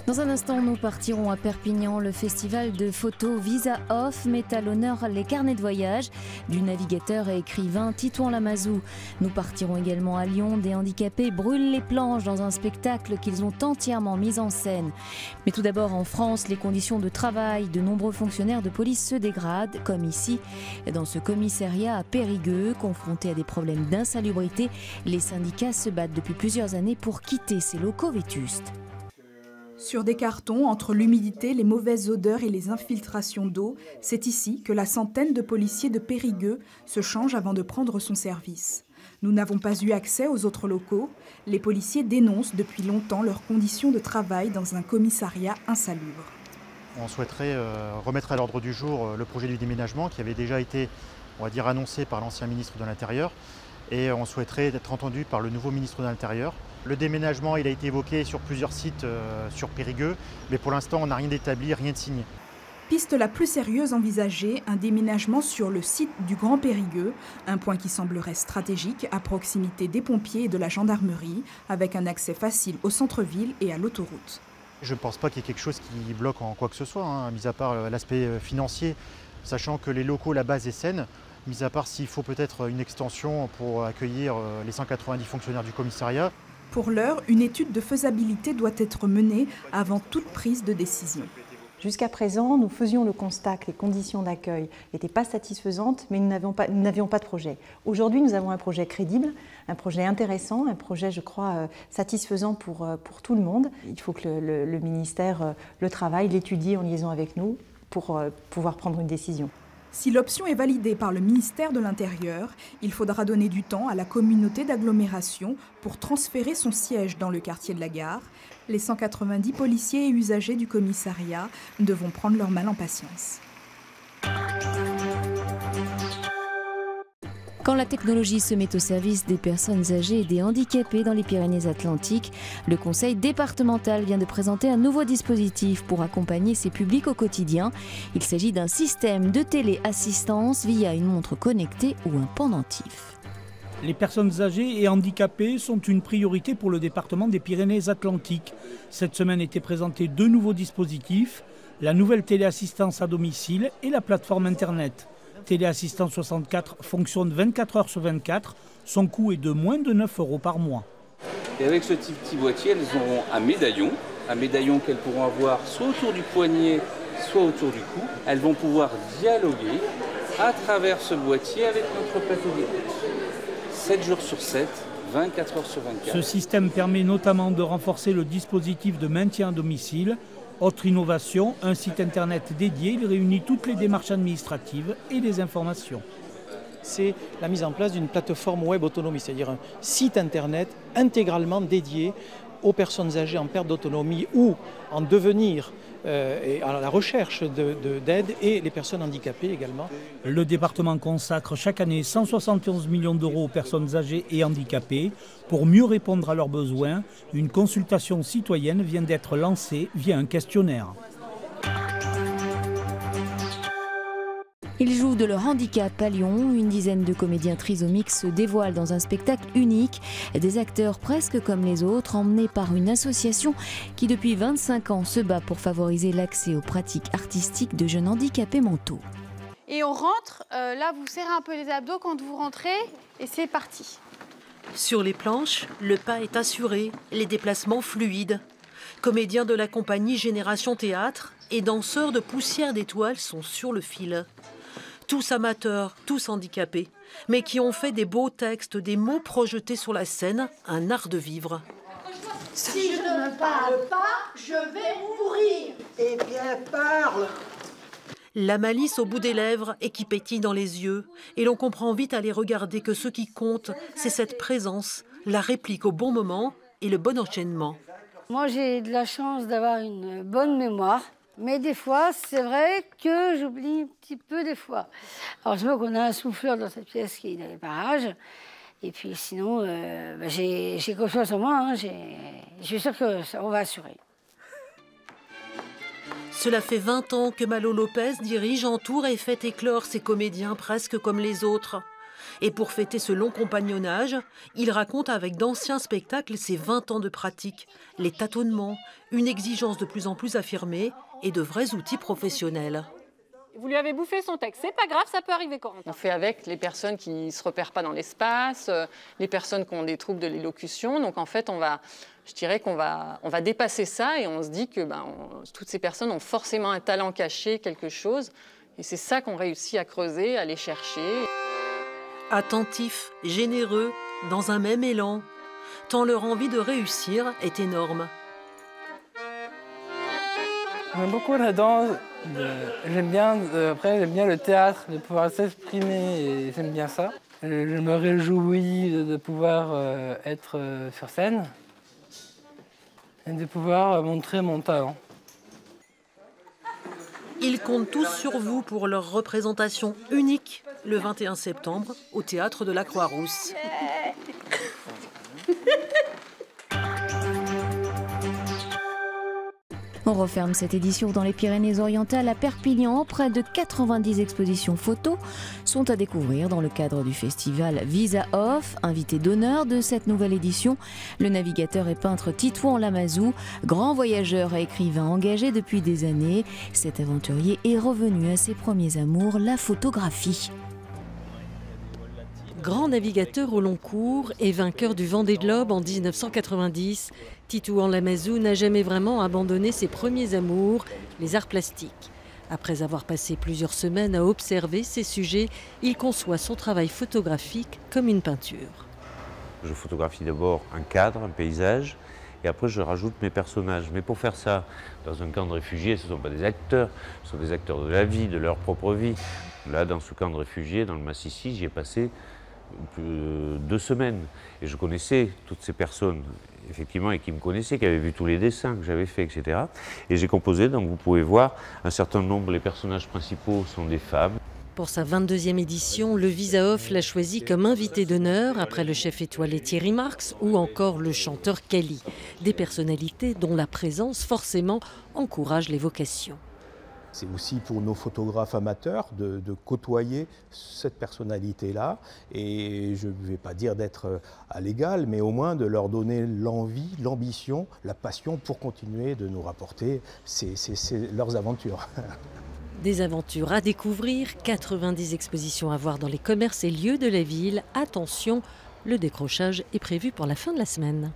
Dans un instant, nous partirons à Perpignan. Le festival de photos Visa Off met à l'honneur les carnets de voyage du navigateur et écrivain Titouan Lamazou. Nous partirons également à Lyon. Des handicapés brûlent les planches dans un spectacle qu'ils ont entièrement mis en scène. Mais tout d'abord, en France, les conditions de travail de nombreux fonctionnaires de police se dégradent, comme ici, dans ce commissariat à Périgueux. Confrontés à des problèmes d'insalubrité, les syndicats se battent depuis plusieurs années pour quitter ces locaux vétustes. Sur des cartons, entre l'humidité, les mauvaises odeurs et les infiltrations d'eau, c'est ici que la centaine de policiers de Périgueux se change avant de prendre son service. Nous n'avons pas eu accès aux autres locaux. Les policiers dénoncent depuis longtemps leurs conditions de travail dans un commissariat insalubre. On souhaiterait remettre à l'ordre du jour le projet du déménagement qui avait déjà été, on va dire, annoncé par l'ancien ministre de l'Intérieur. Et on souhaiterait être entendu par le nouveau ministre de l'Intérieur. Le déménagement, il a été évoqué sur plusieurs sites sur Périgueux, mais pour l'instant, on n'a rien d'établi, rien de signé. Piste la plus sérieuse envisagée, un déménagement sur le site du Grand Périgueux, un point qui semblerait stratégique à proximité des pompiers et de la gendarmerie, avec un accès facile au centre-ville et à l'autoroute. Je ne pense pas qu'il y ait quelque chose qui bloque en quoi que ce soit, mis à part l'aspect financier, sachant que les locaux, la base est saine. Mis à part s'il faut peut-être une extension pour accueillir les 190 fonctionnaires du commissariat. Pour l'heure, une étude de faisabilité doit être menée avant toute prise de décision. Jusqu'à présent, nous faisions le constat que les conditions d'accueil n'étaient pas satisfaisantes, mais nous n'avions pas de projet. Aujourd'hui, nous avons un projet crédible, un projet intéressant, un projet, je crois, satisfaisant pour tout le monde. Il faut que le ministère le travaille, l'étudie en liaison avec nous pour pouvoir prendre une décision. Si l'option est validée par le ministère de l'Intérieur, il faudra donner du temps à la communauté d'agglomération pour transférer son siège dans le quartier de la Gare. Les 190 policiers et usagers du commissariat devront prendre leur mal en patience. Quand la technologie se met au service des personnes âgées et des handicapés dans les Pyrénées-Atlantiques, le conseil départemental vient de présenter un nouveau dispositif pour accompagner ces publics au quotidien. Il s'agit d'un système de téléassistance via une montre connectée ou un pendentif. Les personnes âgées et handicapées sont une priorité pour le département des Pyrénées-Atlantiques. Cette semaine étaient présentés deux nouveaux dispositifs, la nouvelle téléassistance à domicile et la plateforme Internet. Téléassistance 64 fonctionne 24 heures sur 24. Son coût est de moins de 9 € par mois. Et avec ce petit boîtier, elles auront un médaillon qu'elles pourront avoir soit autour du poignet, soit autour du cou. Elles vont pouvoir dialoguer à travers ce boîtier avec notre plateau d'écoute. 7 jours sur 7, 24 heures sur 24. Ce système permet notamment de renforcer le dispositif de maintien à domicile. Autre innovation, un site internet dédié, il réunit toutes les démarches administratives et les informations. C'est la mise en place d'une plateforme web autonomie, c'est-à-dire un site internet intégralement dédié aux personnes âgées en perte d'autonomie ou en devenir et à la recherche d'aide et les personnes handicapées également. Le département consacre chaque année 171 millions d'euros aux personnes âgées et handicapées. Pour mieux répondre à leurs besoins, une consultation citoyenne vient d'être lancée via un questionnaire. Ils jouent de leur handicap à Lyon. Une dizaine de comédiens trisomiques se dévoilent dans un spectacle unique. Des acteurs presque comme les autres, emmenés par une association qui depuis 25 ans se bat pour favoriser l'accès aux pratiques artistiques de jeunes handicapés mentaux. Et on rentre, là vous serrez un peu les abdos quand vous rentrez et c'est parti. Sur les planches, le pas est assuré, les déplacements fluides. Comédiens de la compagnie Génération Théâtre et danseurs de Poussière d'étoiles sont sur le fil. Tous amateurs, tous handicapés, mais qui ont fait des beaux textes, des mots projetés sur la scène, un art de vivre. Si je ne parle pas, je vais mourir. Eh bien, parle. La malice au bout des lèvres et qui pétille dans les yeux. Et l'on comprend vite à les regarder que ce qui compte, c'est cette présence, la réplique au bon moment et le bon enchaînement. Moi, j'ai de la chance d'avoir une bonne mémoire. Mais des fois, c'est vrai que j'oublie un petit peu des fois. Alors, je vois qu'on a un souffleur dans cette pièce qui est dans les parages. Et puis sinon, j'ai confiance en moi. Hein, je suis sûre qu'on va assurer. Cela fait 20 ans que Malo Lopez dirige, entoure et fait éclore ses comédiens presque comme les autres. Et pour fêter ce long compagnonnage, il raconte avec d'anciens spectacles ses 20 ans de pratique, les tâtonnements, une exigence de plus en plus affirmée et de vrais outils professionnels. Vous lui avez bouffé son texte, c'est pas grave, ça peut arriver quand même. On fait avec les personnes qui ne se repèrent pas dans l'espace, les personnes qui ont des troubles de l'élocution. Donc en fait, je dirais qu'on va dépasser ça et on se dit que toutes ces personnes ont forcément un talent caché, quelque chose. Et c'est ça qu'on réussit à creuser, à aller chercher. Attentifs, généreux, dans un même élan, tant leur envie de réussir est énorme. J'aime beaucoup la danse, j'aime bien le théâtre, de pouvoir s'exprimer, et j'aime bien ça. Je me réjouis de pouvoir être sur scène et de pouvoir montrer mon talent. Ils comptent tous sur vous pour leur représentation unique le 21 septembre au Théâtre de la Croix-Rousse. On referme cette édition dans les Pyrénées-Orientales à Perpignan. Près de 90 expositions photos sont à découvrir dans le cadre du festival Visa Off. Invité d'honneur de cette nouvelle édition, le navigateur et peintre Titouan Lamazou, grand voyageur et écrivain engagé depuis des années. Cet aventurier est revenu à ses premiers amours, la photographie. Grand navigateur au long cours et vainqueur du Vendée Globe en 1990, Titouan Lamazou n'a jamais vraiment abandonné ses premiers amours, les arts plastiques. Après avoir passé plusieurs semaines à observer ces sujets, il conçoit son travail photographique comme une peinture. Je photographie d'abord un cadre, un paysage, et après je rajoute mes personnages. Mais pour faire ça, dans un camp de réfugiés, ce ne sont pas des acteurs, ce sont des acteurs de la vie, de leur propre vie. Là, dans ce camp de réfugiés, dans le Massissi, j'y ai passé 2 semaines. Et je connaissais toutes ces personnes, effectivement, et qui me connaissaient, qui avaient vu tous les dessins que j'avais faits, etc. Et j'ai composé, donc vous pouvez voir, un certain nombre, les personnages principaux sont des femmes. Pour sa 22e édition, le Visa Off l'a choisi comme invité d'honneur après le chef étoilé Thierry Marx ou encore le chanteur Kali. Des personnalités dont la présence, forcément, encourage les vocations. C'est aussi pour nos photographes amateurs de côtoyer cette personnalité-là. Et je ne vais pas dire d'être à l'égal, mais au moins de leur donner l'envie, l'ambition, la passion pour continuer de nous rapporter leurs aventures. Des aventures à découvrir, 90 expositions à voir dans les commerces et lieux de la ville. Attention, le décrochage est prévu pour la fin de la semaine.